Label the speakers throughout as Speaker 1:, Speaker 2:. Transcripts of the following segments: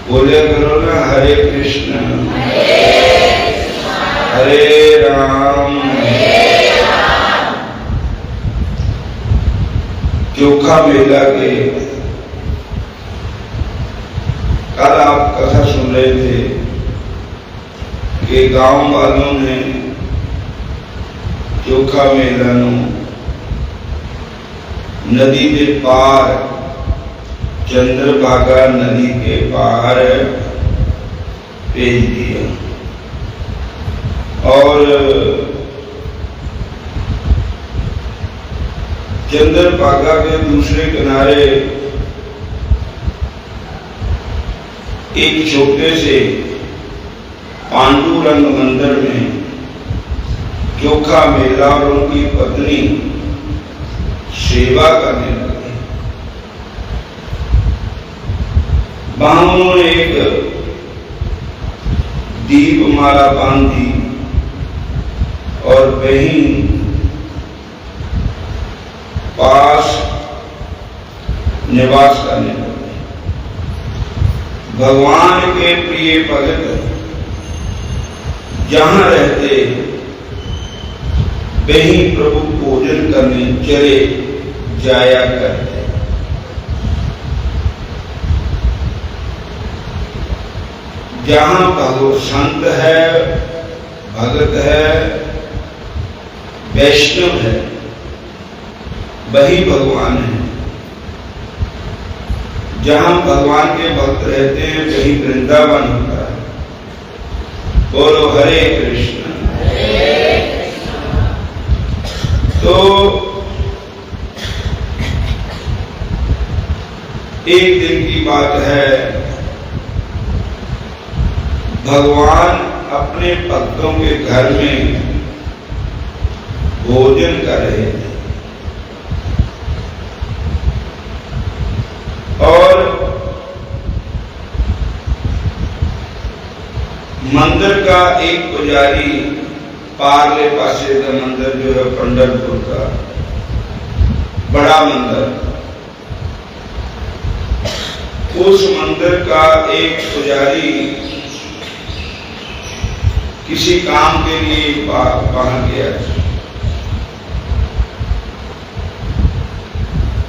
Speaker 1: बोले करो ना, हरे कृष्ण हरे राम चोखा मेला के कल आप कथा सुन रहे थे कि गांव वालों ने चोखा मेला नदी के पार, चंद्रभागा नदी के पार भेज दिया और चंद्रभागा के दूसरे किनारे एक छोटे से पांडुरंग मंदिर में चोखा मेला और उनकी पत्नी सेवा करने लगे। वहां उन्होंने एक दीप माला बांधी और वहीं पास निवास करने लगे। भगवान के प्रिय भगत जहां रहते वहीं प्रभु भोजन करने चले जाया करते। जहां भगवत संत है, भगत है, वैष्णव है, वही भगवान है। जहां भगवान के भक्त रहते हैं वही वृंदावन होता है। बोलो हरे कृष्ण। तो एक दिन की बात है, भगवान अपने भक्तों के घर में भोजन कर रहे थे और मंदिर का एक पुजारी, पारले पासे का मंदिर जो है पंढरपुर का बड़ा मंदिर, उस मंदिर का एक पुजारी किसी काम के लिए वहां गया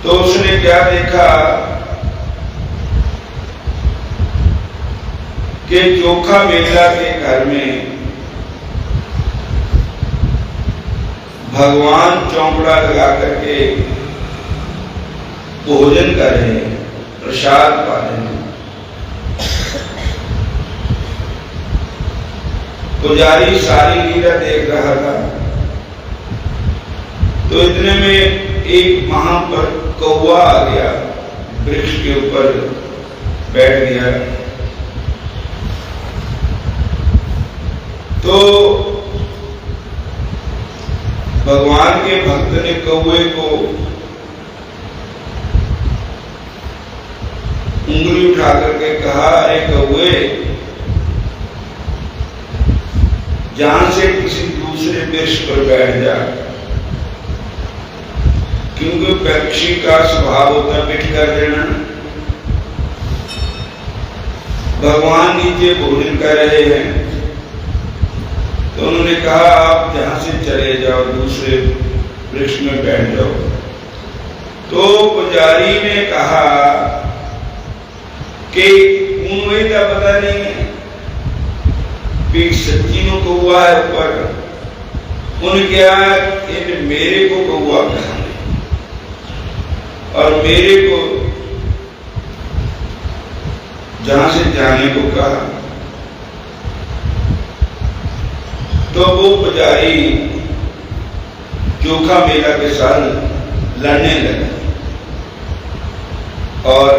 Speaker 1: तो उसने क्या देखा कि चोखा मेला के घर में भगवान चौंकड़ा लगा करके भोजन कर रहे हैं, प्रसाद पा रहे हैं। पुजारी सारी लीला देख रहा था तो इतने में एक वहां पर कौवा आ गया, वृक्ष के ऊपर बैठ गया। तो भगवान के भक्त ने कौवे को उंगली उठा करके कहा, अरे कौवे, जहां से किसी दूसरे वृक्ष पर बैठ जा, क्योंकि पक्षी का स्वभाव होता है पिट कर देना। भगवान नीचे भोजन कर रहे हैं तो उन्होंने कहा, आप जहां से चले जाओ, दूसरे वृक्ष में बैठ जाओ। तो पुजारी ने कहा कि उन्हें क्या पता नहीं है कि सच्ची में कौवा है ऊपर। उन्हें क्या, मेरे को कौवा कहा और मेरे को जहां से जाने को कहा। तो वो पुजारी चोखा मेला के साथ लड़ने लगा और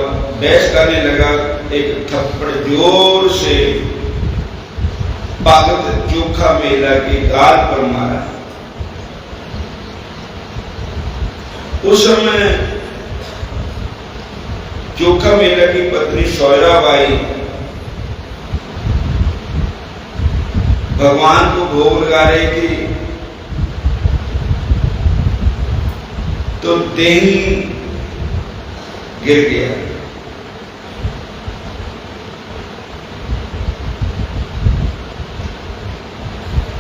Speaker 1: बहस करने लगा। एक थप्पड़ जोर से भगत चोखा मेला के गाल पर मारा। उस समय चोखा मेला की पत्नी सौराबाई भगवान को भोग लगा रही थी तो देही गिर गया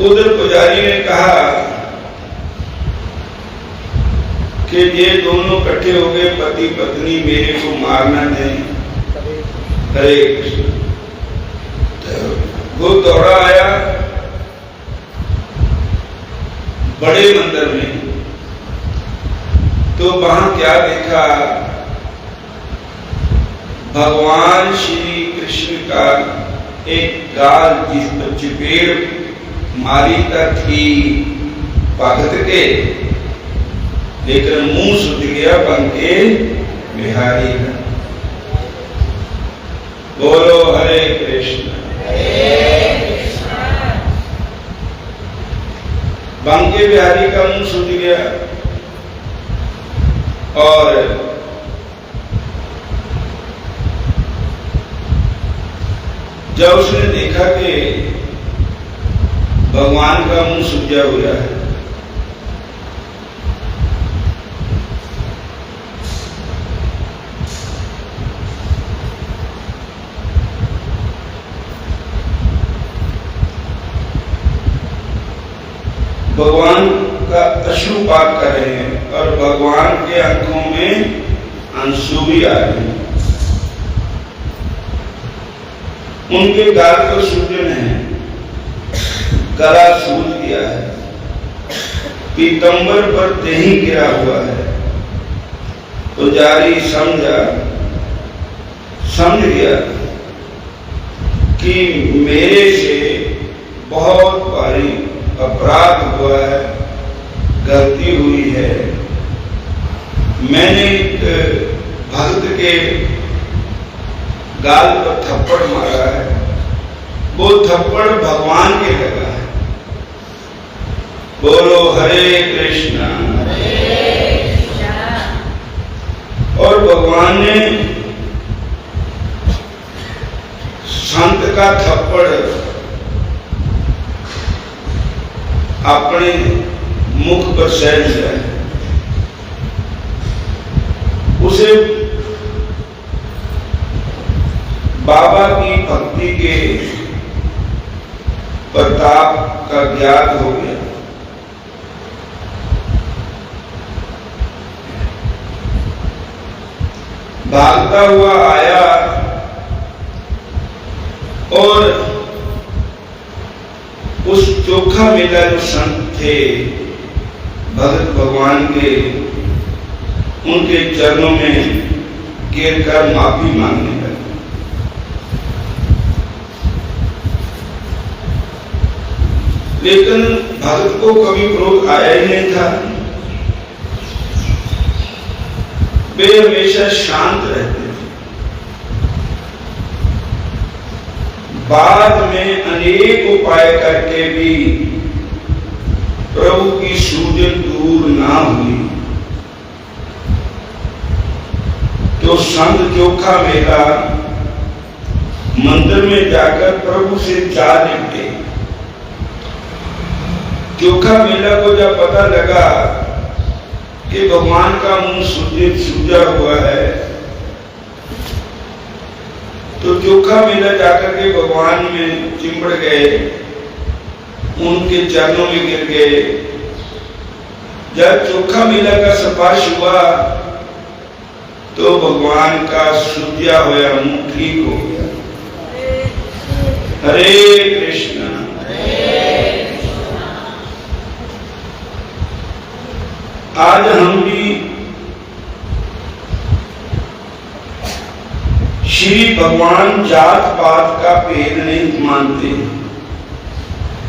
Speaker 1: उधर पुजारी ने कहा कि ये दोनों इकट्ठे हो गए पति पत्नी, मेरे को मारना नहीं। हरे कृष्ण। वो दौड़ा आया बड़े मंदिर में, तो वहां क्या देखा, भगवान श्री कृष्ण का एक गाल जिस पर चपेट मारी तक थी भगत के, लेकिन मुंह सुध गया बंके बिहारी का। बोलो हरे कृष्ण। बंके बिहारी का मुंह सुध गया और जब उसने देखा कि भगवान का मुंह सूजा हुआ है, भगवान का अश्रुपात कर रहे हैं और भगवान के आंखों में आंसू भी आ रहे हैं। उनके गाल पर सूजन है, गला सूज गया है, पीतंबर पर दही गिरा हुआ है। पुजारी समझ गया कि मेरे से बहुत भारी अपराध हुआ है, गलती हुई है। मैंने एक भक्त के गाल पर थप्पड़ मारा है, वो थप्पड़ भगवान के लगा है। बोलो हरे कृष्णा। और भगवान ने संत का थप्पड़ अपने मुख पर सहज है, उसे बाबा की भक्ति के प्रताप का ज्ञात हो गया। भागता हुआ आया और उस चोखा मेला जो संत थे भगत भगवान के, उनके चरणों में गिर कर माफी मांगने लगे। लेकिन भगत को कभी क्रोध आया ही नहीं था, वे हमेशा शांत रहते थे। बाद में अनेक उपाय करके भी प्रभु की सूजन दूर ना हुई, तो संत चोखा मेला मंदिर में जाकर प्रभु से जा निपटे। चोखा मेला को जब पता लगा कि भगवान का मुंह सूजा हुआ है, तो चोखा मेला जाकर के भगवान में चिंबड़ गए, उनके चरणों में गिर गए। जब चोखा मेला का स्पर्श हुआ तो भगवान का सूजा हुआ मुंह ठीक हो गया। हरे कृष्णा। आज हम भी श्री भगवान जात पात का भेद नहीं मानते,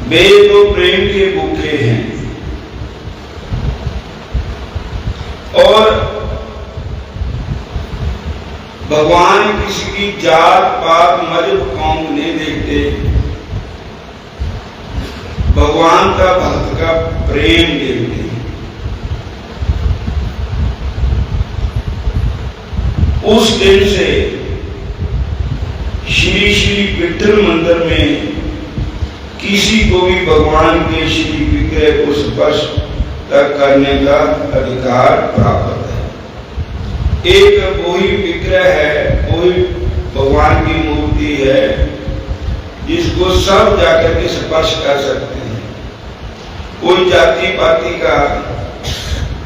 Speaker 1: वे तो प्रेम के भूखे हैं। और भगवान किसी की जात पात मजहब कौम नहीं देखते, भगवान का भक्त का प्रेम देखते हैं। उस दिन से श्री श्री विठल मंदिर में किसी को भी भगवान के श्री विग्रह को स्पर्श करने का अधिकार प्राप्त है। एक वही विग्रह है, वही भगवान की मूर्ति है जिसको सब जाकर के स्पर्श कर सकते हैं। कोई जाति पाति का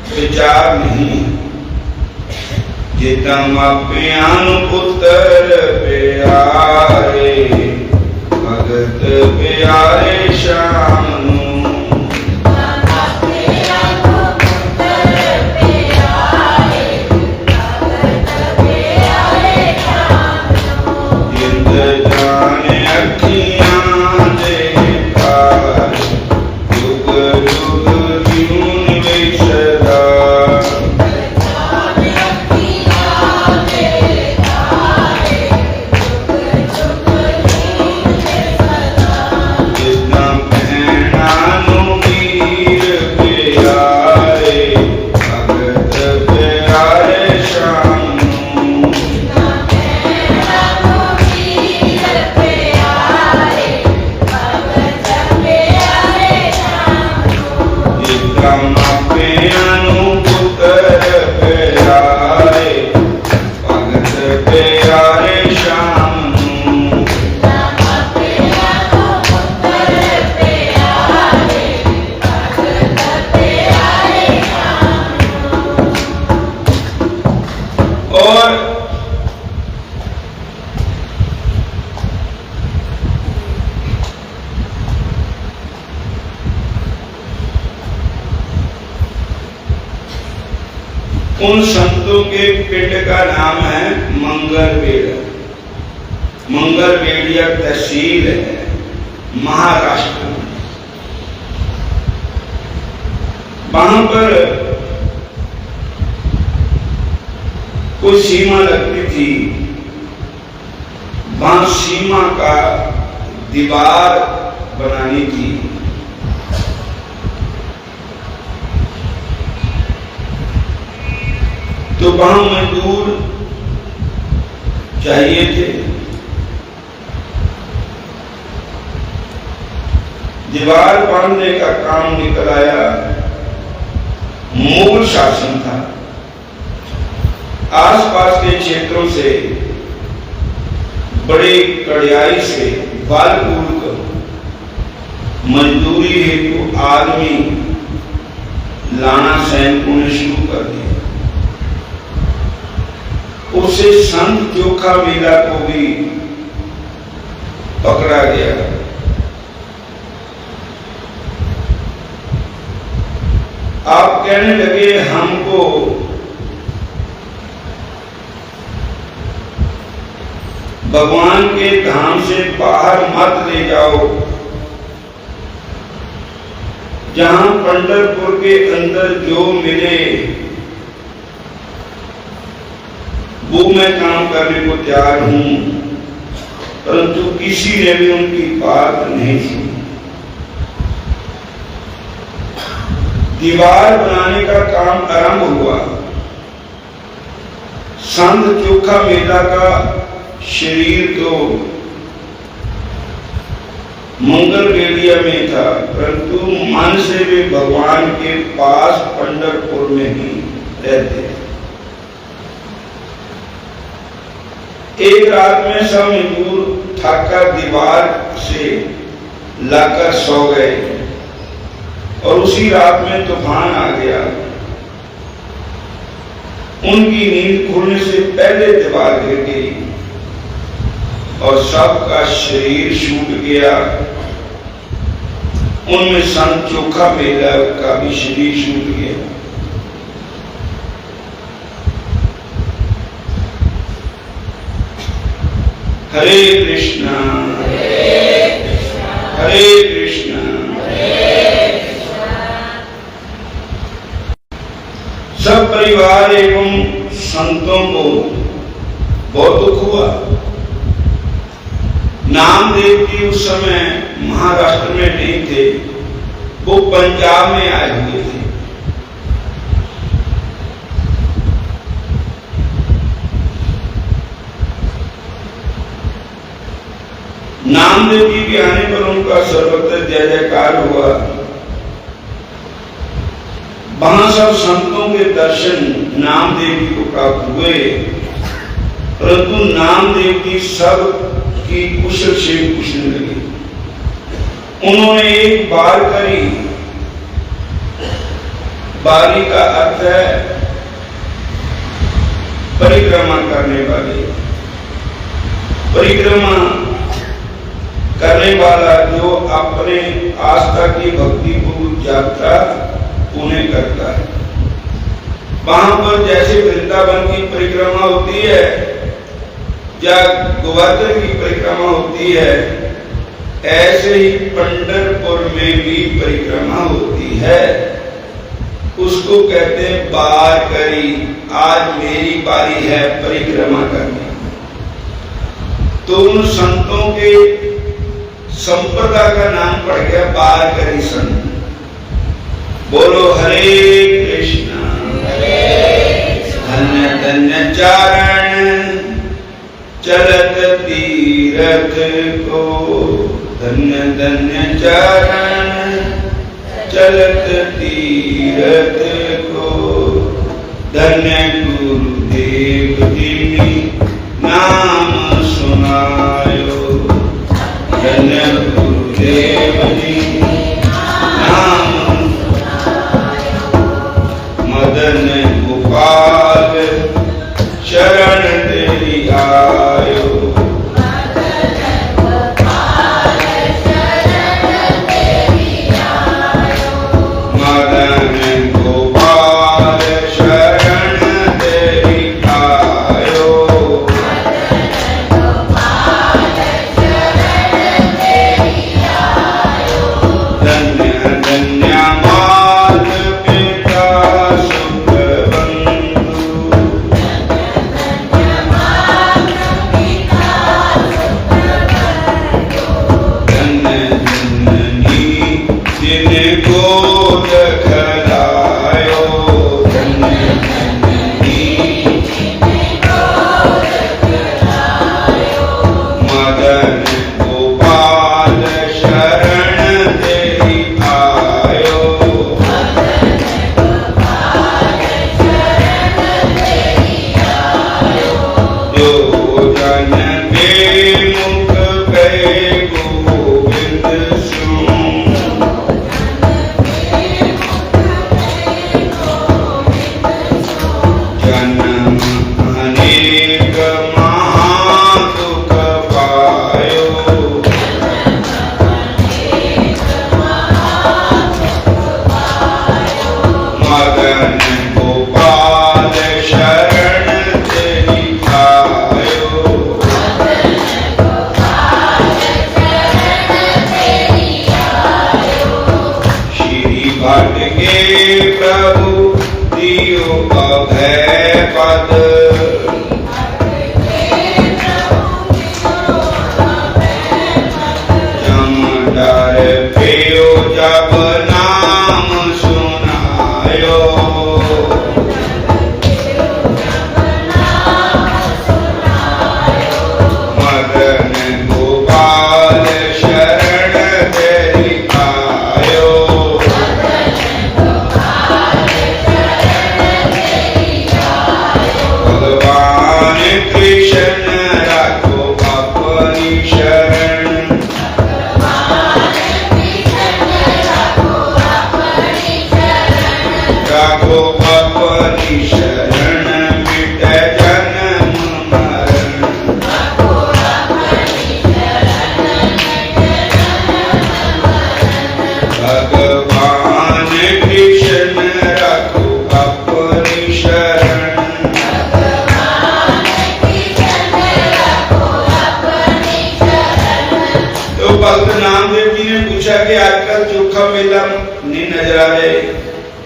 Speaker 1: विचार नहीं। जितम प्यानु पुत्र प्यारे भगत प्यारे श्याम उन संतों के पिंड का नाम है मंगलवेढ़। मंगलवेढ़िया तहसील है महाराष्ट्र में। वहां पर कोई सीमा लगती थी, वहां सीमा का दीवार बनानी थी। तो वहां मजदूर चाहिए थे। दीवार बांधने का काम निकल आया। मुगल शासन था। आसपास के क्षेत्रों से बड़े कड़ियाई से बलपूर्वक मजदूरी हेतु आदमी लाना सैनिकों ने शुरू कर दिया। उसे संत चोखा मेला को भी पकड़ा गया। आप कहने लगे हमको भगवान के धाम से बाहर मत ले जाओ। जहां पंढरपुर के अंदर जो मिले वो मैं काम करने को तैयार हूं, परंतु किसी ने भी उनकी बात नहीं सुनी। दीवार बनाने का काम आरंभ हुआ। संत चोखा मेला का शरीर तो मंगलवेढ़िया में था, परंतु मन से वे भगवान के पास पंढरपुर में ही रहते। एक रात में सब मजदूर थककर दीवार से लाकर सो गए और उसी रात में तूफान आ गया। उनकी नींद खुलने से पहले दीवार गिर गई और सबका शरीर छूट गया। उनमें संत चोखा मेला का भी शरीर छूट गया। हरे कृष्णा हरे कृष्णा। सब परिवार एवं संतों को बहुत दुख हुआ। नामदेव जी उस समय महाराष्ट्र में नहीं थे, वो पंजाब में आए हुए थे। नामदेव जी के आने पर उनका सर्वत्र जय जयकार हुआ। वहां सब संतों के दर्शन नामदेव जी को प्राप्त हुए, परंतु नामदेव जी सब की कुशल से पूछने लगे। उन्होंने एक बार करी बारी का अर्थ है परिक्रमा करने वाले, परिक्रमा करने वाला जो अपने आस्था की भक्ति पूर्ण यात्रा पुण्य करता है। वहां पर जैसे वृंदावन की परिक्रमा होती है या गोवर्धन की परिक्रमा होती है, ऐसे ही पंढरपुर में भी परिक्रमा होती है। उसको कहते हैं बार करी, आज मेरी बारी है परिक्रमा करनी। तो उन संतों के संप्रदाय का नाम पड़ गया बार करी संत। बोलो हरे कृष्णा, धन्य धन्य चारण चलत तीरथ को, धन्य धन्य चारण चलत तीरथ को, धन्य गुरुदेव जी नाम सुनायो, धन्य गुरुदेव जी नाम सुनायो, मदन गोपाल शरण तेरी आयो,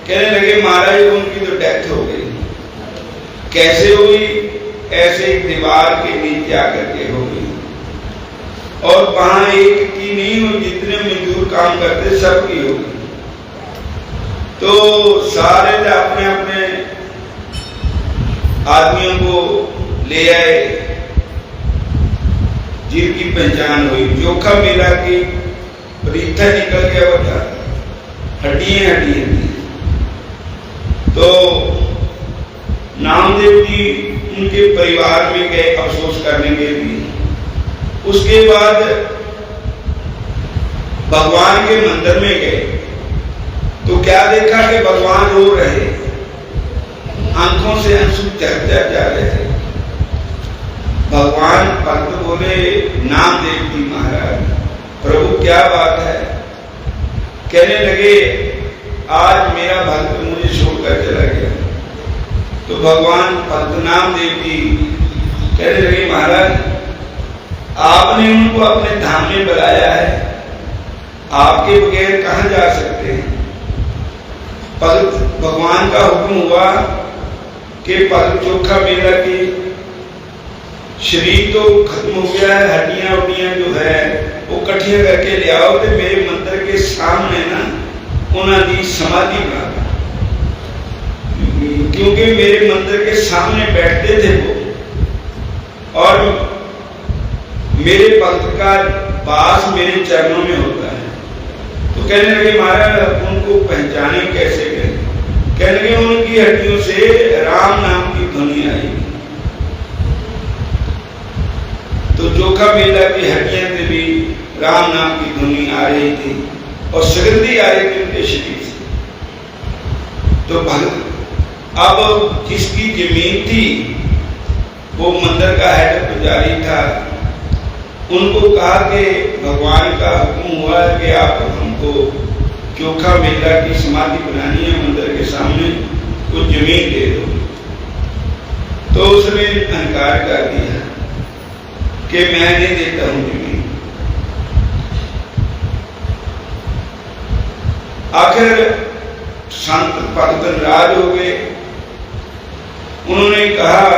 Speaker 1: कहने लगे महाराज उनकी तो डेथ हो गई। कैसे हुई? ऐसे ही दीवार के नीचे आकर के हो गई। और वहां एक की नहीं हुई, जितने मजदूर काम करते सबकी हो गई। तो सारे ने अपने अपने आदमियों को ले आए, जिनकी पहचान हुई। जोखा मिला कि रीठा निकल गया, बता हड्डियां हड्डियां। तो नामदेव जी उनके परिवार में गए अफसोस करने के लिए। उसके बाद भगवान के मंदिर में गए। तो क्या देखा कि भगवान रो रहे, आंखों से आंसू झरते जा रहे थे। भगवान भक्त बोले, नामदेव जी महाराज, प्रभु क्या बात है? कहने लगे, आज मेरा भक्त मुझे छोड़कर चला गया। तो भगवान भक्त नामदेव जी कहने लगे, महाराज आपने उनको अपने धाम में बुलाया है, आपके बगैर कहां जा सकते हैं? भगवान का हुक्म हुआ कि पग चोखा मेला की शरीर तो खत्म हो गया है, हड्डियां उड्डियां जो है वो इकट्ठियां करके ले आओ तो मेरे मंदिर के सामने ना उन्होंने समाधि बना, क्योंकि मेरे मंदिर के सामने बैठते थे वो और मेरे भक्त का वास मेरे चरणों में होता है। तो कहने लगे, महाराज उनको पहचाने कैसे गए? कहने लगे, उनकी हड्डियों से राम नाम की ध्वनि आई। तो चोखा मेला की हड्डियां से भी राम नाम की ध्वनि आ रही थी और सुगंधी आ रही थी उनके शरीर से। तो भक्त अब जिसकी जमीन थी वो मंदिर का हेड पुजारी था, उनको कहा कि भगवान का हुक्म हुआ है कि आप हमको चोखा मेला की समाधि बनानी है मंदिर के सामने, कुछ जमीन दे दो। तो उसने इनकार कर दिया कि मैं नहीं देता हूं जमीन। आखिर संत भक्त नाराज हो गए। उन्होंने कहा,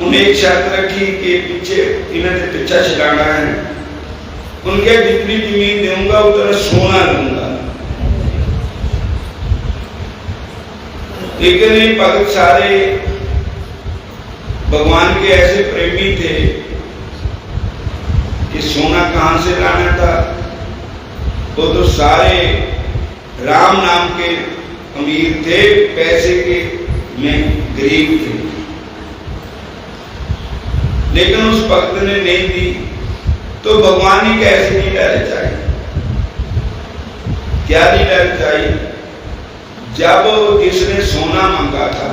Speaker 1: उन्हें एक शर्त रखी कि पीछे इन्हें पीछा छुड़ाना है, उनके जितनी जमीन दूंगा उतना सोना दूंगा। लेकिन ये भक्त सारे भगवान के ऐसे प्रेमी थे कि सोना कहां से लाना था, वो तो सारे राम नाम के अमीर थे, पैसे के में गरीब थे। लेकिन उस भक्त ने नहीं दी। तो भगवान ने कैसे लीला रचाई? क्या लीला रचाई? जब जिसने सोना मांगा था,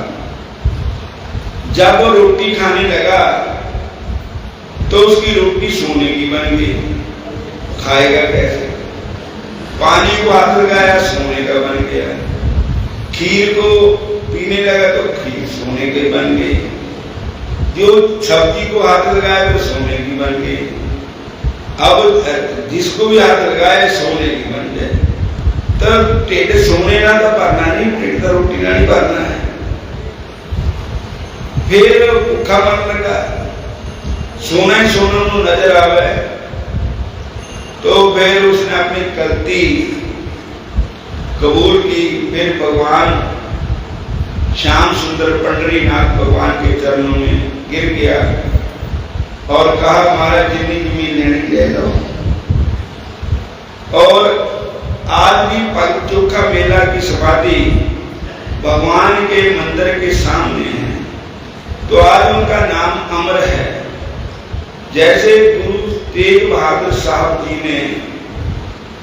Speaker 1: जब वो रोटी खाने लगा तो उसकी रोटी सोने की बन गई, खाएगा कैसे? पानी को हाथ लगाया, सोने का बन गया। खीर को पीने लगा तो खीर सोने की बन गई। जो सब्जी को हाथ लगाया तो सोने की बन गई। अब जिसको भी हाथ लगाए सोने की बन जाए। तो टेढ़ सोने ना तो भरना नहीं, टेढ़ तो रोटी ना नहीं भरना है। फिर भूखा मन लगा, सोना ही सोना को नजर आवे, तो फिर उसने अपनी गलती कबूल की। फिर भगवान श्याम सुंदर पंडरीनाथ भगवान के चरणों में गिर गया और कहा, महाराज जितनी जमीन लेने ले लो। और आज भी पग चोखा मेला की समाधि भगवान के मंदिर के सामने है, तो आज उनका नाम अमर है। जैसे गुरु तेग बहादुर साहब जी ने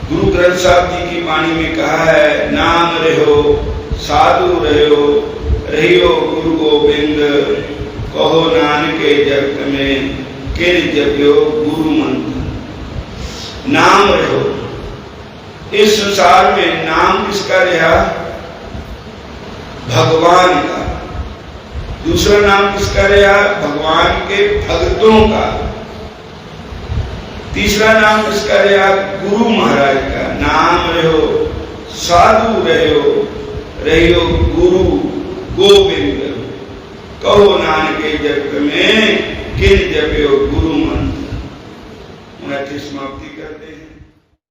Speaker 1: गुरु ग्रंथ साहब जी की वाणी में कहा है, नाम रहो साधु रहियो गुरु गोविंद, कहो नानक के जगत में किर जपियो गुरु मंत्र। नाम रहो, इस संसार में नाम किसका रहा? भगवान का। दूसरा नाम किसका रहा? भगवान के भक्तों का। तीसरा नाम किसका रहा? गुरु महाराज का। नाम रहो साधु रहियो गुरु गोविंद, कहो नानक के जगत में किन जपियो गुरु मंत्र। समाप्ति करते हैं।